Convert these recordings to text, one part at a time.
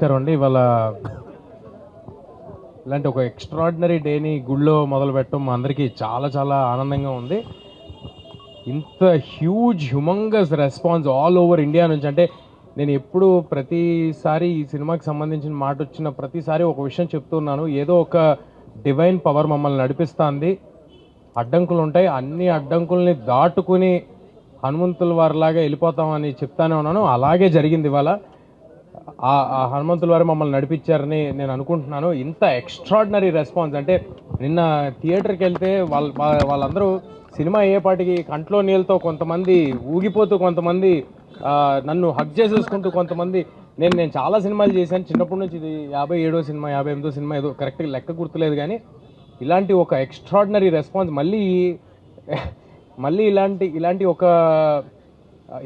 నమస్కారం అండి. ఇవాళ ఇలాంటి ఒక ఎక్స్ట్రాడినరీ డేని గుళ్ళో మొదలు పెట్టడం మా అందరికీ చాలా చాలా ఆనందంగా ఉంది. ఇంత humongous response all over India నుంచి, అంటే నేను ఎప్పుడు ప్రతిసారి ఈ సినిమాకి సంబంధించిన మాట వచ్చిన ప్రతిసారి ఒక విషయం చెప్తున్నాను, ఏదో ఒక డివైన్ పవర్ మమ్మల్ని నడిపిస్తుంది. అడ్డంకులు ఉంటాయి, అన్ని అడ్డంకుల్ని దాటుకుని హనుమంతుల వారిలాగా వెళ్ళిపోతామని చెప్తానే ఉన్నాను. అలాగే జరిగింది. ఇవాళ ఆ హనుమంతుల వారు మమ్మల్ని నడిపించారని నేను అనుకుంటున్నాను. ఇంత ఎక్స్ట్రాడినరీ రెస్పాన్స్, అంటే నిన్న థియేటర్కి వెళ్తే వాళ్ళందరూ సినిమా అయ్యేపాటికి కంట్లో నీళ్ళతో, కొంతమంది ఊగిపోతూ, కొంతమంది నన్ను హగ్ చేసేసుకుంటూ, కొంతమంది నేను చాలా సినిమాలు చేశాను చిన్నప్పటి నుంచి. ఇది 57వ సినిమా, 58వ సినిమా, ఏదో కరెక్ట్గా లెక్క గుర్తులేదు. కానీ ఇలాంటి ఒక ఎక్స్ట్రాడినరీ రెస్పాన్స్ మళ్ళీ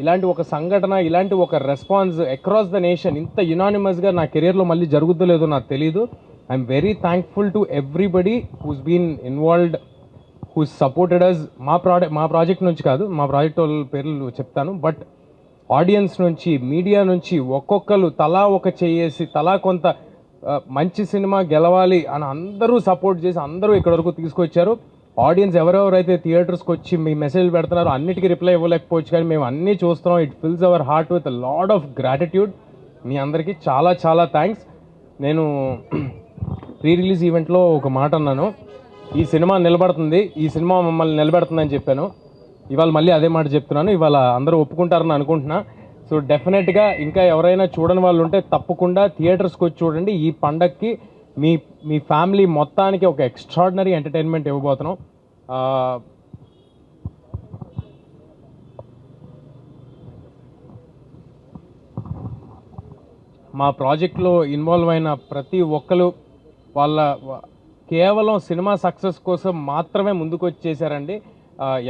ఇలాంటి ఒక సంఘటన, ఇలాంటి ఒక రెస్పాన్స్ అక్రాస్ ద నేషన్ ఇంత యునానిమస్గా నా కెరియర్లో మళ్ళీ జరుగుతుందో నాకు తెలియదు. I'm very thankful to everybody who's been involved, who's supported us. మా ప్రాజెక్ట్ నుంచి కాదు, మా ప్రాజెక్ట్ వాళ్ళ పేర్లు చెప్తాను, బట్ ఆడియన్స్ నుంచి, మీడియా నుంచి ఒక్కొక్కరు తలా ఒక చేసి, తలా కొంత మంచి సినిమా గెలవాలి అని అందరూ సపోర్ట్ చేసి అందరూ ఇక్కడి వరకు తీసుకొచ్చారు. ఆడియన్స్ ఎవరెవరైతే థియేటర్స్కి వచ్చి మీ మెసేజ్ పెడుతున్నారో అన్నిటికీ రిప్లై ఇవ్వలేకపోవచ్చు, కానీ మేము అన్నీ చూస్తున్నాం. It fills our heart with lot of gratitude. మీ అందరికీ చాలా చాలా థ్యాంక్స్. నేను ప్రీ రిలీజ్ ఈవెంట్లో ఒక మాట అన్నాను, ఈ సినిమా నిలబడుతుంది, ఈ సినిమా మమ్మల్ని నిలబెడుతుందని చెప్పాను. ఇవాళ మళ్ళీ అదే మాట చెప్తున్నాను. ఇవాళ అందరూ ఒప్పుకుంటారని అనుకుంటున్నా. సో డెఫినెట్గా ఇంకా ఎవరైనా చూడని వాళ్ళు ఉంటే తప్పకుండా థియేటర్స్కి వచ్చి చూడండి. ఈ పండగకి మీ ఫ్యామిలీ మొత్తానికి ఒక ఎక్స్ట్రాడినరీ ఎంటర్టైన్మెంట్ ఇవ్వబోతున్నాం. మా ప్రాజెక్ట్లో ఇన్వాల్వ్ అయిన ప్రతి ఒక్కరు కేవలం సినిమా సక్సెస్ కోసం మాత్రమే ముందుకు వచ్చి చేశారండి.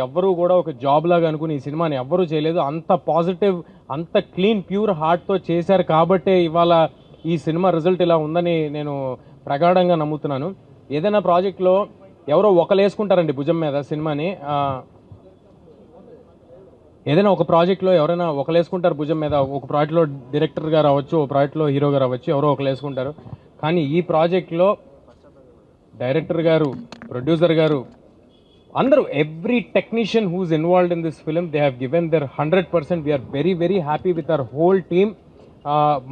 ఎవ్వరూ కూడా ఒక జాబ్ లాగా అనుకుని ఈ సినిమాని ఎవ్వరూ చేయలేదు. అంత పాజిటివ్, అంత క్లీన్, ప్యూర్ హార్ట్తో చేశారు కాబట్టే ఇవాళ ఈ సినిమా రిజల్ట్ ఇలా ఉందని నేను ప్రగాఢంగా నమ్ముతున్నాను. ఏదైనా ప్రాజెక్ట్లో ఎవరో ఒకరు వేసుకుంటారండి భుజం మీద సినిమాని. ఏదైనా ఒక ప్రాజెక్ట్లో ఎవరైనా ఒకరు వేసుకుంటారు భుజం మీద. ఒక ప్రాజెక్ట్లో డైరెక్టర్గా రావచ్చు, ఒక ప్రాజెక్ట్లో హీరోగా రావచ్చు, ఎవరో ఒకరు వేసుకుంటారు. కానీ ఈ ప్రాజెక్ట్లో డైరెక్టర్ గారు, ప్రొడ్యూసర్ గారు, అందరూ, every technician who's involved in this film, they have given their 100%. We're very very happy with our whole team.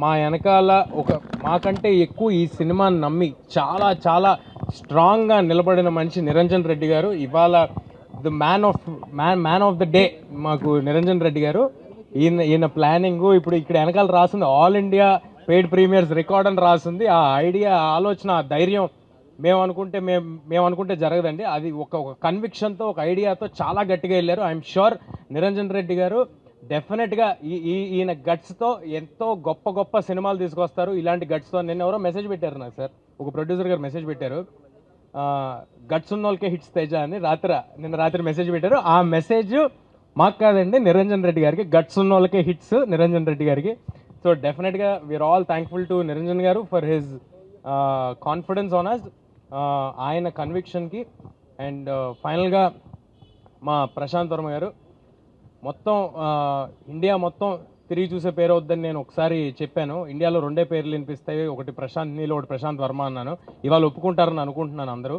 మా వెనకాల మాకంటే ఎక్కువ ఈ సినిమాని నమ్మి చాలా చాలా స్ట్రాంగ్గా నిలబడిన మనిషి నిరంజన్ రెడ్డి గారు. ఇవాళ the man of the day మాకు నిరంజన్ రెడ్డి గారు. ఈయన ప్లానింగ్, ఇప్పుడు ఇక్కడ వెనకాల రాసింది all India paid premieres record అని రాసింది. ఆ ఐడియా, ఆలోచన, ఆ ధైర్యం మేము అనుకుంటే జరగదండి. అది ఒక కన్విక్షన్తో, ఒక ఐడియాతో చాలా గట్టిగా వెళ్ళారు. ఐఎమ్ షూర్ నిరంజన్ రెడ్డి గారు డెఫినెట్గా ఈయన గట్స్తో ఎంతో గొప్ప గొప్ప సినిమాలు తీసుకొస్తారు. ఇలాంటి గట్స్తో నిన్న ఎవరో మెసేజ్ పెట్టారు నాకు, సార్, ఒక ప్రొడ్యూసర్ గారు మెసేజ్ పెట్టారు, గట్స్ ఉన్న వాళ్ళకే హిట్స్ తేజ అని నిన్న రాత్రి మెసేజ్ పెట్టారు. ఆ మెసేజ్ మాకు కాదండి, నిరంజన్ రెడ్డి గారికి. గట్స్ ఉన్న వాళ్ళకే హిట్స్ నిరంజన్ రెడ్డి గారికి. సో డెఫినెట్గా we're all thankful to Niranjan garu for his confidence on us, ఆయన కన్విక్షన్కి. అండ్ ఫైనల్గా మా ప్రశాంత్ వర్మ గారు, మొత్తం ఇండియా మొత్తం తిరిగి చూసే పేరు అవుద్దని నేను ఒకసారి చెప్పాను. ఇండియాలో 2 పేర్లు వినిపిస్తాయి, ఒకటి ప్రశాంత్ నీల్, ఒకటి ప్రశాంత్ వర్మ అన్నాను. ఇవాళ ఒప్పుకుంటారని అనుకుంటున్నాను అందరూ.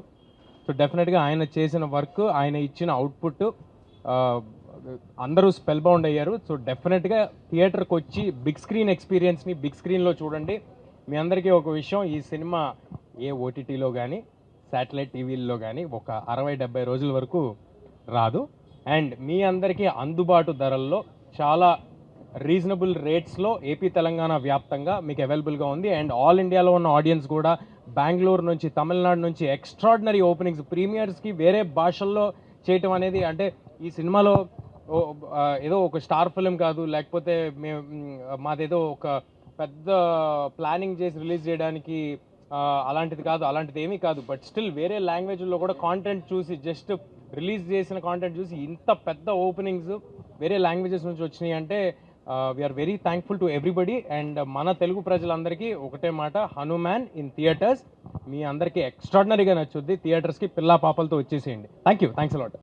సో డెఫినెట్గా ఆయన చేసిన వర్క్, ఆయన ఇచ్చిన అవుట్పుట్ అందరూ స్పెల్ బౌండ్ అయ్యారు. సో డెఫినెట్గా థియేటర్కి వచ్చి బిగ్ స్క్రీన్ ఎక్స్పీరియన్స్ని బిగ్ స్క్రీన్లో చూడండి. మీ అందరికీ ఒక విషయం, ఈ సినిమా ఏ ఓటీటీలో కానీ శాటిలైట్ టీవీల్లో కానీ ఒక 60-70 రోజుల వరకు రాదు. అండ్ మీ అందరికీ అందుబాటు ధరల్లో, చాలా రీజనబుల్ రేట్స్లో ఏపీ తెలంగాణ వ్యాప్తంగా మీకు అవైలబుల్గా ఉంది. అండ్ ఆల్ ఇండియాలో ఉన్న ఆడియన్స్ కూడా, బెంగళూరు నుంచి, తమిళనాడు నుంచి ఎక్స్ట్రాడినరీ ఓపెనింగ్స్, ప్రీమియర్స్కి వేరే భాషల్లో చేయటం అనేది, అంటే ఈ సినిమాలో ఏదో ఒక స్టార్ ఫిలిం కాదు, లేకపోతే మాదేదో ఒక పెద్ద ప్లానింగ్ చేసి రిలీజ్ చేయడానికి అలాంటిది ఏమీ కాదు. బట్ స్టిల్ వేరే లాంగ్వేజ్లో కూడా కాంటెంట్ చూసి, జస్ట్ రిలీజ్ చేసిన కాంటెంట్ చూసి ఇంత పెద్ద ఓపెనింగ్స్ వేరే లాంగ్వేజెస్ నుంచి వచ్చినాయి అంటే we're very thankful to everybody. And మన తెలుగు ప్రజలందరికీ ఒకటే మాట, హనుమాన్ ఇన్ థియేటర్స్. మీ అందరికీ ఎక్స్ట్రాడినరీగా నచ్చుద్ది. థియేటర్స్కి పిల్లా పాపలతో వచ్చేసేయండి. Thanks a lot.